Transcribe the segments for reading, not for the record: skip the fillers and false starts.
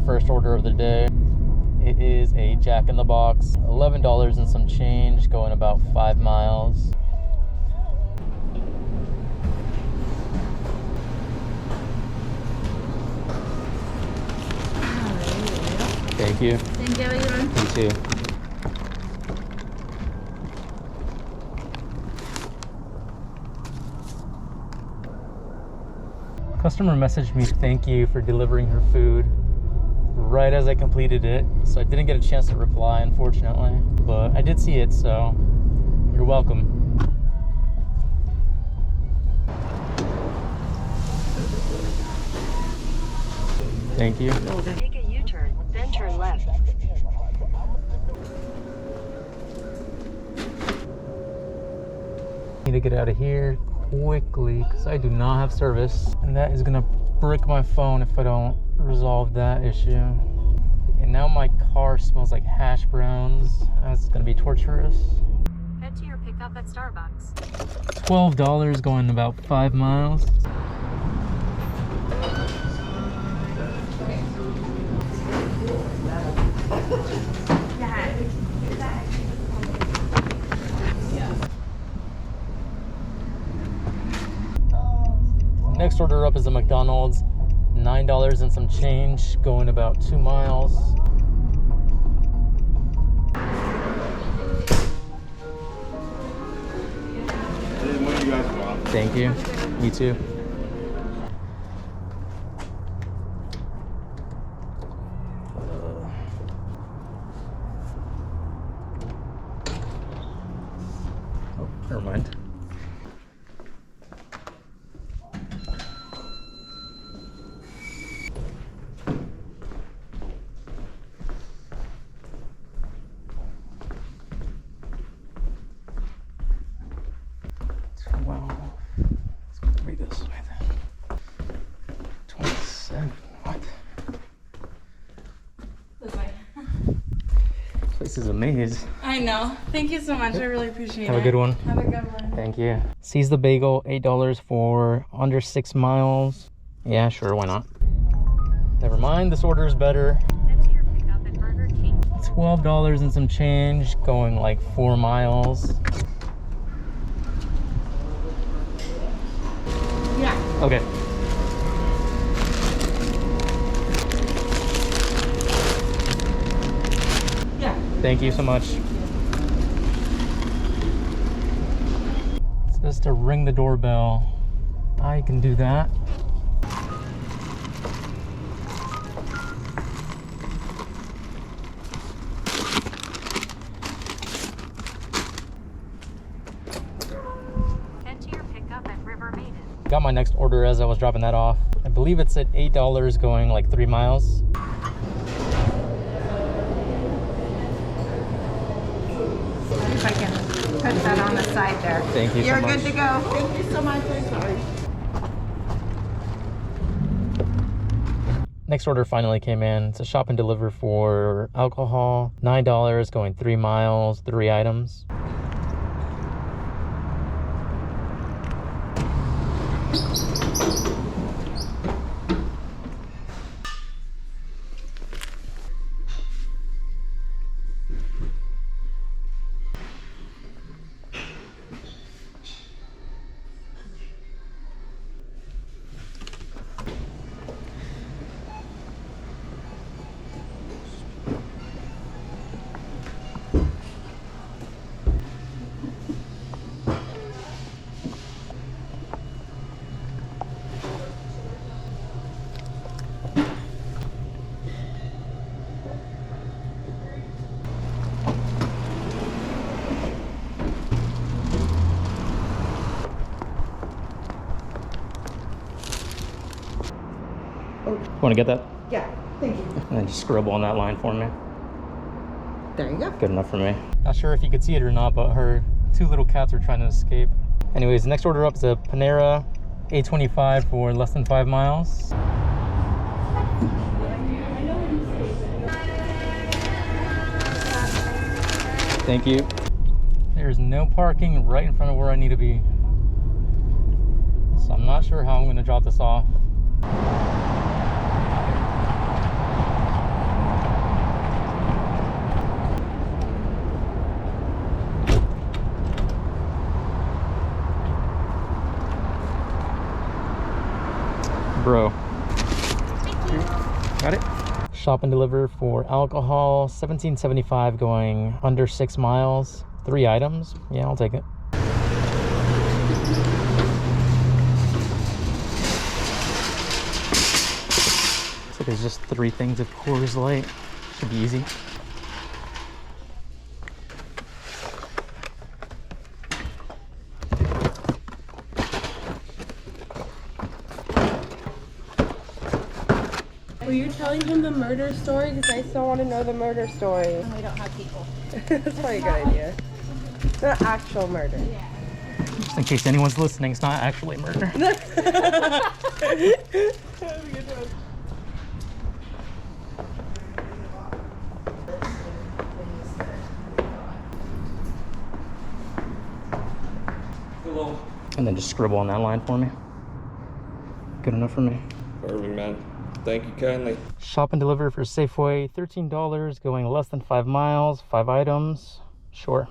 first order of the day. It is a Jack in the Box, $11 and some change, going about 5 miles. Thank you. Thank you, everyone. You too. Customer messaged me thank you for delivering her food right as I completed it, so I didn't get a chance to reply, unfortunately, but I did see it, so you're welcome. Thank you. Take a U-turn, then turn left. Need to get out of here quickly because I do not have service, and that is gonna brick my phone if I don't resolve that issue. And now my car smells like hash browns. That's gonna be torturous. Head to your pickup at Starbucks. $12 going about 5 miles. Next order up is a McDonald's, $9 and some change, going about 2 miles. What do you guys want? Thank you. You too. Oh, never mind. This way then. 27. What? This way. This place is a maze. I know. Thank you so much. I really appreciate it. Have a good one. Have a good one. Thank you. Seize the bagel, $8 for under 6 miles. Yeah, sure, why not? Never mind, this order is better. Head to your pickup at Burger King. $12 and some change, going like 4 miles. Yeah. Okay. Yeah. Thank you so much. It says to ring the doorbell. I can do that. Head to your pickup at River Maiden. Got my next order as I was dropping that off. I believe it's at $8 going like 3 miles. If I can put that on the side there. Thank you so You're much. good to go. Thank you so much. I'm sorry. Next order finally came in. It's a shop and deliver for alcohol. $9 going 3 miles, 3 items. Want to get that? Yeah. Thank you. And then just scribble on that line for me. There you go. Good enough for me. Not sure if you could see it or not, but her 2 little cats are trying to escape. Anyways, next order up is a Panera, $8.25 for less than 5 miles. Thank you. There's no parking right in front of where I need to be. So I'm not sure how I'm going to drop this off. Got it. Shop and deliver for alcohol, $17.75 going under 6 miles. 3 items. Yeah, I'll take it. So there's just 3 things of Coors Light. Should be easy. Were you telling him the murder story? Because I still want to know the murder story. We don't have people. That's probably a good idea. Not actual murder. Just in case anyone's listening, it's not actually murder. And then just scribble on that line for me. Good enough for me. Perfect, man. Thank you kindly. Shop and deliver for Safeway, $13 going less than 5 miles, 5 items. Sure.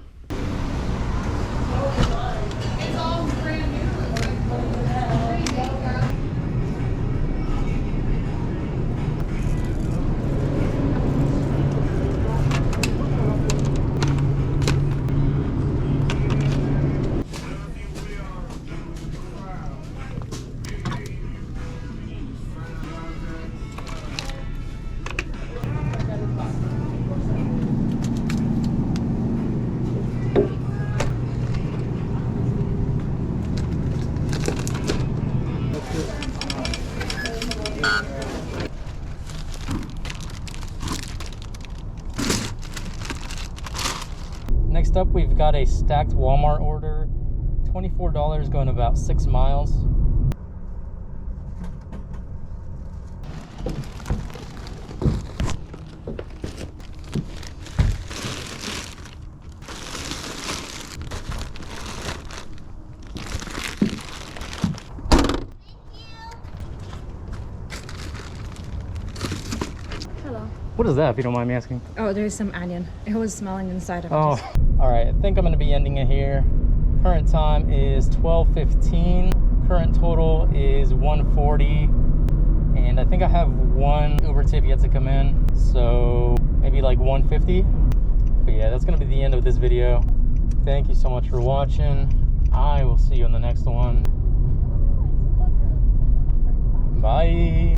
Next up, we've got a stacked Walmart order, $24 going about 6 miles. Hello. What is that, if you don't mind me asking? Oh, there's some onion. It was smelling inside of it. Oh, all right. I think I'm going to be ending it here. Current time is 12:15. Current total is 140. And I think I have 1 Uber tip yet to come in. So maybe like 150. But yeah, that's going to be the end of this video. Thank you so much for watching. I will see you on the next one. Bye.